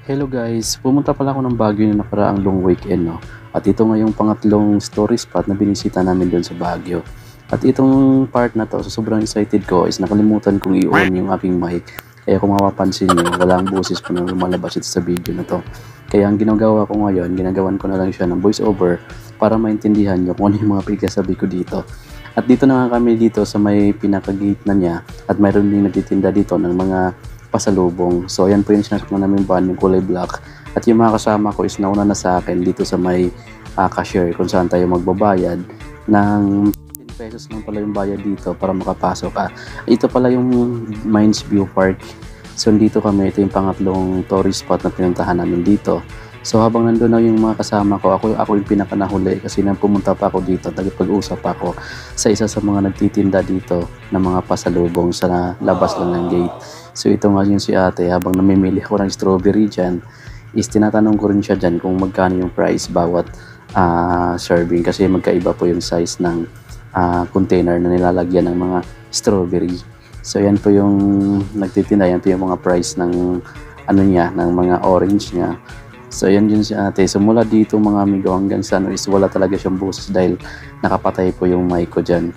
Hello guys, pumunta pala ako ng Baguio na nakaraang long weekend, no? At ito nga yung pangatlong story spot na binisita namin doon sa Baguio. At itong part na to, so sobrang excited ko is nakalimutan kong i-on yung aking mic. Kaya kung mapapansin nyo, wala ang boses pa na lumalabas ito sa video na to. Kaya ang ginagawa ko ngayon, ginagawan ko na lang siya ng voice over para maintindihan nyo kung ano yung mga pagkasabi ko dito. At dito na nga kami dito sa may pinaka-gate na niya at mayroon din nagtitinda dito ng mga pasalubong. So ayan po yung sinasakyan namin van, yung kulay black. At yung mga kasama ko is nauna na sa akin dito sa may cashier kung saan tayo magbabayad ng 10 pesos lang pala yung bayad dito para makapasok ka. Ito pala yung Mines View Park. So dito kami, ito yung pangatlong tourist spot na pinuntahan namin dito. So habang nandun na yung mga kasama ko, ako yung pinakanahuli kasi nang pumunta pa ako dito, nagpag-usap ako sa isa sa mga nagtitinda dito ng mga pasalubong sa labas lang ng gate. So ito nga yung si ate, habang namimili ako ng strawberry dyan, is tinatanong ko rin siya dyan kung magkano yung price bawat serving kasi magkaiba po yung size ng container na nilalagyan ng mga strawberry. So yan po yung nagtitinda, yan po yung mga price ng ano niya, ng mga orange niya. So yan yun si ate. So mula dito mga amigo hanggang sa ano is wala talaga siyang boses dahil nakapatay po yung mic ko dyan.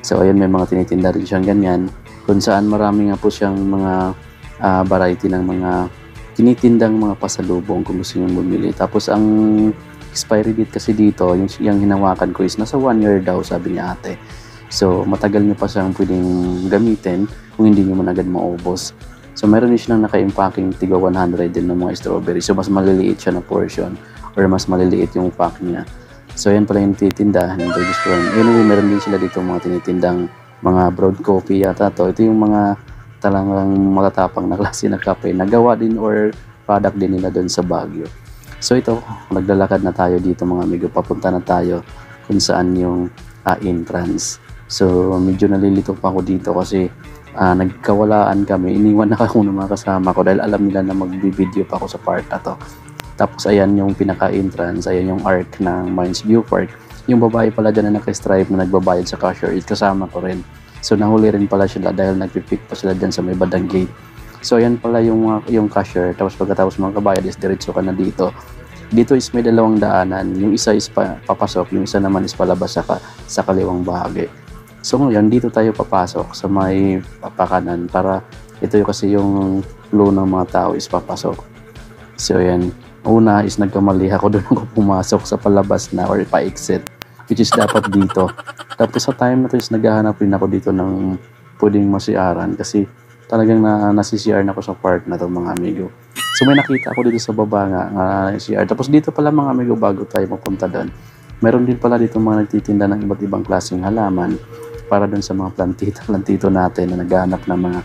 So ayun, may mga tinitinda rin siyang ganyan kung saan marami nga po siyang mga variety ng mga tinitindang mga pasalubong kung gusto nyo bumili. Tapos ang expiry date kasi dito, yung hinawakan ko is nasa 1 year daw, sabi ni ate. So matagal nyo pa siyang pwedeng gamitin kung hindi nyo man agad maubos. So meron din silang naka-impacking tiga 100 din ng mga strawberry. So mas maliliit siya na portion or mas maliliit yung pack niya. So yan pala yung titinda. Anyway, meron din sila dito mga tinitindang mga broad coffee yata to. Ito yung mga talagang matatapang na klase na kape na gawa din or product din nila doon sa Baguio. So ito, naglalakad na tayo dito mga amigo. Papunta na tayo kung saan yung entrance. So medyo nalilito pa ako dito kasi nagkawalaan kami, iniwan na ako ng mga kasama ko dahil alam nila na magbibideo pa ako sa part na to. Tapos ayan yung pinaka-entrance, ayan yung arc ng Mines View Park. Yung babae pala dyan na naka-stripe na nagbabayad sa cashier, kasama ko rin. So nahuli rin pala sila dahil nagpipick pa sila dyan sa may bandang gate. So ayan pala yung cashier, tapos pagkatapos mga kabayad is diretso ka na dito. Dito is may dalawang daanan, yung isa is papasok, yung isa naman is palabas sa kaliwang bahagi. So ngayon, dito tayo papasok sa may papakanan para ito yung kasi yung flow ng mga tao is papasok. So yan, una is nagkamali ako doon ako pumasok sa palabas na or pa-exit, which is dapat dito. Tapos sa time na to is naghahanap rin ako dito ng pwedeng masiaran kasi talagang nasi-CR na ako sa part na to mga amigo. So may nakita ako dito sa baba nga CR. Tapos dito pala mga amigo, bago tayo mapunta doon, meron din pala dito mga nagtitinda ng iba't ibang klaseng halaman para dun sa mga plantito natin na naghahanap ng mga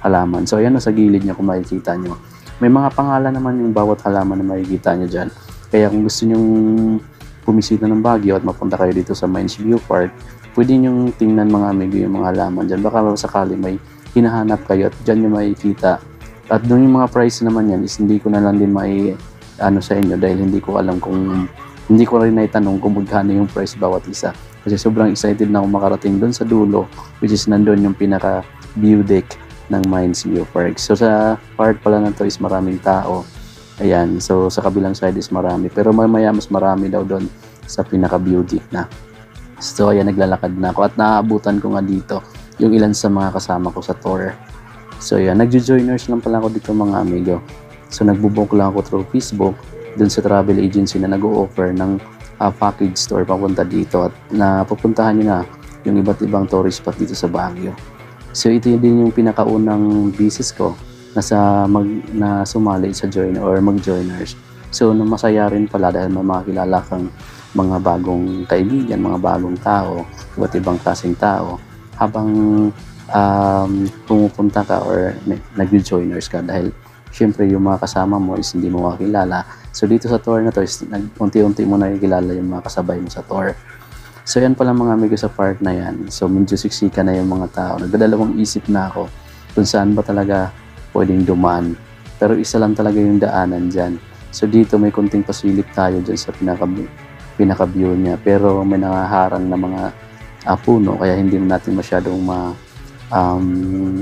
halaman. So ayan, sa gilid niya kung makikita nyo. May mga pangalan naman yung bawat halaman na makikita nyo dyan. Kaya kung gusto nyong pumisita ng Baguio at mapunta kayo dito sa Mines View Park, pwede nyong tingnan mga amigo yung mga halaman dyan. Baka sakali may hinahanap kayo at dyan nyo makikita. At doon yung mga price naman yan is hindi ko na lang din sa inyo dahil hindi ko alam hindi ko rin naitanong kung magkano yung price bawat isa. Kasi sobrang excited na ako makarating doon sa dulo, which is nandun yung pinaka view deck ng Mines View Park. So sa part pala na to is maraming tao. Ayan, so sa kabilang side is marami. Pero mamaya mas marami daw doon sa pinaka view deck na. So ayan, naglalakad na ako at naaabutan ko nga dito yung ilan sa mga kasama ko sa tour. So ayan, nagjo-joiners lang pala ako dito mga amigo. So nagbubook lang ako through Facebook dun sa travel agency na nag-o-offer ng package tour papunta dito at napupuntahan nyo na yung iba't ibang tourist spot dito sa Baguio. So ito din yung pinakaunang business ko na sumali sa join or mag-joiners. So masaya rin pala dahil may makakilala kang mga bagong kaibigan, mga bagong tao, iba't ibang klaseng tao habang pumupunta ka or nag-joiners ka dahil syempre yung mga kasama mo is hindi mo makakilala. So dito sa tour na to is unti-unti mo nakikilala yung mga kasabay mo sa tour. So yan pala mga amigo sa part na yan. So medyo siksika na yung mga tao. Nagdadalawang isip na ako kung saan ba talaga pwedeng dumaan. Pero isa lang talaga yung daanan dyan. So dito may konting pasilip tayo dyan sa pinaka-view niya. Pero may nakaharang na mga puno kaya hindi natin masyadong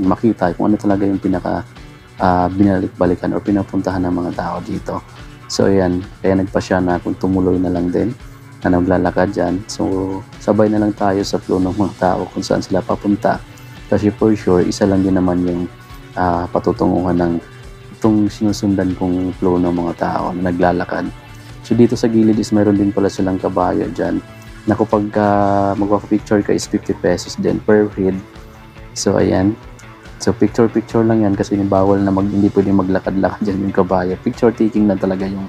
makita kung ano talaga yung pinaka binalik-balikan or pinapuntahan ng mga tao dito. So ayan, kaya nagpa siya na kung tumuloy na lang din na naglalakad dyan. So sabay na lang tayo sa flow ng mga tao kung saan sila papunta. Kasi for sure, isa lang din naman yung patutunguhan ng itong sinusundan kong flow ng mga tao na naglalakad. So dito sa gilid is mayroon din pala silang kabayo dyan na kapag magpapicture ka is 50 pesos din per head. So ayan. So picture lang yan kasi bawal na hindi pwede maglakad-lakad dyan yung kabayo. Picture taking na talaga yung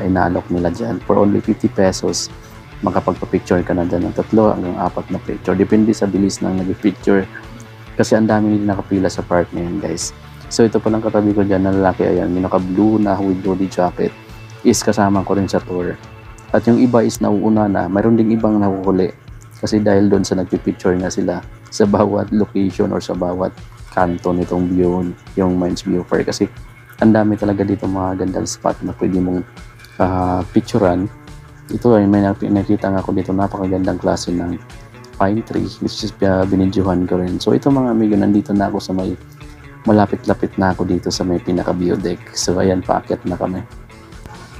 inaalok nila dyan. For only 50 pesos, makapagpa-picture ka na dyan ng 3 hanggang 4 na picture. Depende sa bilis ng nag-picture. Kasi ang dami nila nakapila sa part na yan, guys. So ito palang katabi ko dyan na lalaki, ayan, yung naka-blue na with hoodie jacket is kasama ko rin sa tour. At yung iba is nauuna na, mayroon ding ibang nahuhuli. Kasi dahil doon sa nagpipicture nga sila sa bawat location or sa bawat kanto nitong view, yung Mines View Park. Kasi ang dami talaga dito mga gandang spot na pwede mong picturean. Ito ay may nakita nga ako dito, napakagandang klase ng pine tree, which is binidyohan ko rin. So ito mga amigo, nandito na ako sa may malapit-lapit na ako dito sa may pinaka-view deck. So ayan, paakyat na kami.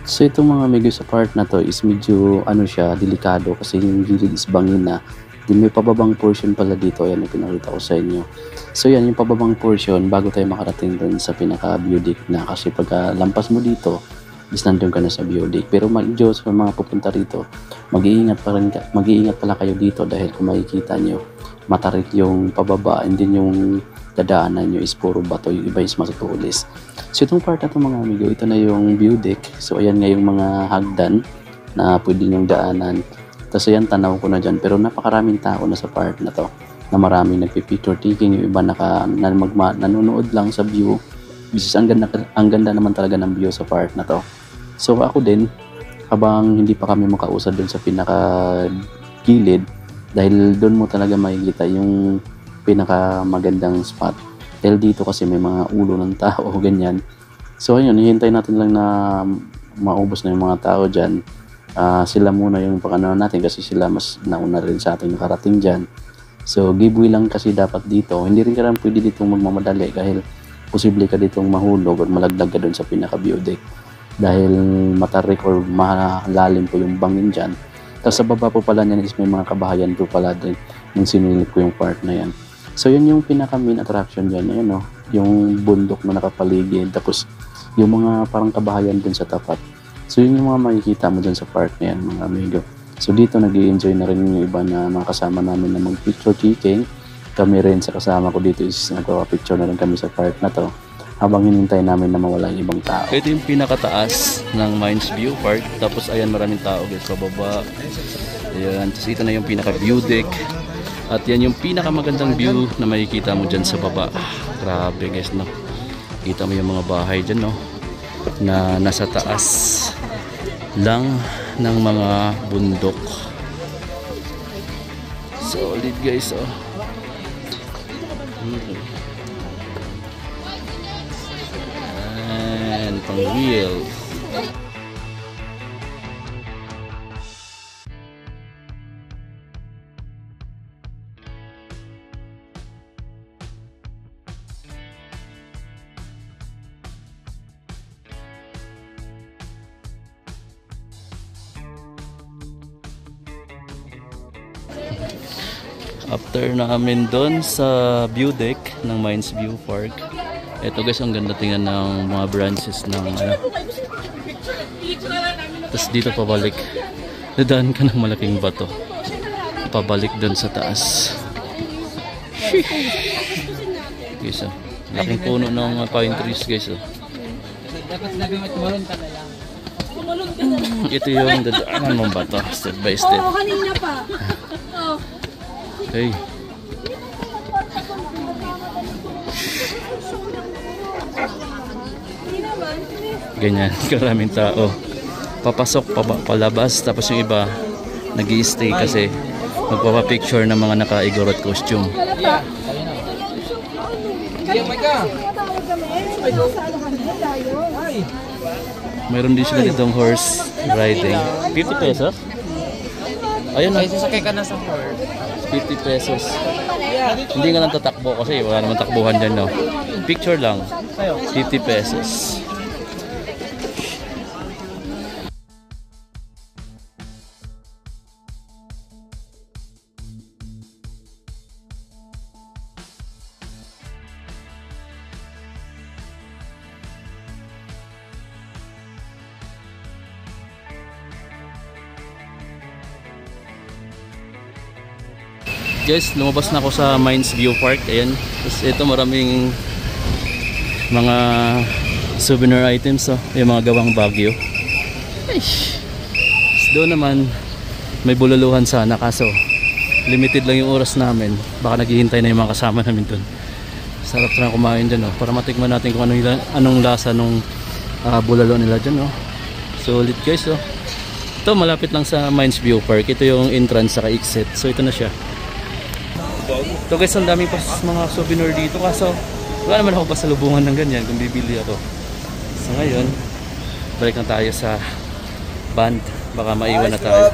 So itong mga amigo sa part na to is medyo siya, delikado kasi yung gilid is bangin na. Din may pababang portion pala dito, ayan yung pinakita ko sa inyo. So yan, yung pababang portion bago tayo makarating dun sa pinaka-view deck na, kasi pagka lampas mo dito is nandun ka na sa view deck. Pero medyo sa mga pupunta rito, mag-iingat pala kayo dito dahil kung makikita nyo, matarik yung pababa and then yung dadaanan nyo is puro bato, yung iba is matutulis. So itong part na to mga amigo, ito na yung view deck. So ayan nga yung mga hagdan na pwede nyong daanan. Tapos ayan, tanaw ko na dyan. Pero napakaraming tao na sa part na to na maraming nagpipicture taking. Yung iba nanonood lang sa view. Bisis ang ganda naman talaga ng view sa part na to. So ako din, habang hindi pa kami makausad dun sa pinaka gilid, dahil dun mo talaga makikita yung pinaka magandang spot. Dahil dito kasi may mga ulo ng tao, ganyan. So ayun, hihintay natin lang na maubos na yung mga tao dyan. Sila muna yung pakanaw natin kasi sila mas nauna rin sa ating nakarating dyan. So giveaway lang kasi dapat dito. Hindi rin ka rin pwede dito magmamadali dahil posible ka ditong mahulog or malagdag ka dun sa pinaka-view deck. Dahil matarik or malalim po yung bangin dyan. Tapos sa baba po pala niyan is may mga kabahayan po pala din yung sinilip ko yung part na yan. So yun yung pinaka-main attraction dyan. Ayan, yung bundok na nakapaligid. Tapos yung mga parang kabahayan dun sa tapat. So yun yung mga makikita mo dyan sa park na yan mga amigo. So dito nag-i-enjoy na rin yung iba na mga kasama namin na mag-picture taking. Kami rin sa kasama ko dito is nagpa-picture na rin kami sa park na to. Habang hinintay namin na mawala yung ibang tao. Ito yung pinakataas ng Mines View Park. Tapos ayan, maraming tao guys sa baba. Ayan, tapos ito na yung pinaka-view deck. At yan yung pinakamagandang view na makikita mo dyan sa baba. Grabe guys, no? Kita mo yung mga bahay dyan, no? Na nasa taas lang ng mga bundok. Solid guys, and pang wheel. After namin doon sa view deck ng Mines View Park, ito guys, ang ganda tingnan ng mga branches ng tapos dito pabalik, dadaan ka ng malaking bato pabalik doon sa taas. Guys, laking puno ng pine trees guys. Ito yung dadaanan mong bato step by step. Kanina pa. Hey. Ganyan, karaming tao. Papasok, palabas, tapos yung iba nag-i-stay kasi magpapapicture ng mga naka-igorot costume. Mayroon din sila ditong horse riding. 50 pesos? Ayun na. Sasakay ka na sa horse. 50 pesos. Hindi nga lang tatakbo kasi wala naman takbuhan dyan, no? Picture lang. 50 pesos. Guys, lumabas na ako sa Mines View Park. Ayan. Tapos ito maraming mga souvenir items. Oh. Yung mga gawang Baguio. Doon naman may bululuhan sana, kaso limited lang yung oras namin. Baka naghihintay na yung mga kasama namin doon. Sarap na kumain dyan. Oh. Para matikman natin kung anong lasa nung bulalo nila dyan. Oh. Solid guys. Oh. Ito malapit lang sa Mines View Park. Ito yung entrance sa exit. So ito na siya. So guys, ang dami pa mga souvenir dito, kaso wala naman ako pasalubungan ng ganyan kung bibili ako. So ngayon, balik na tayo sa band, baka maiwan na tayo.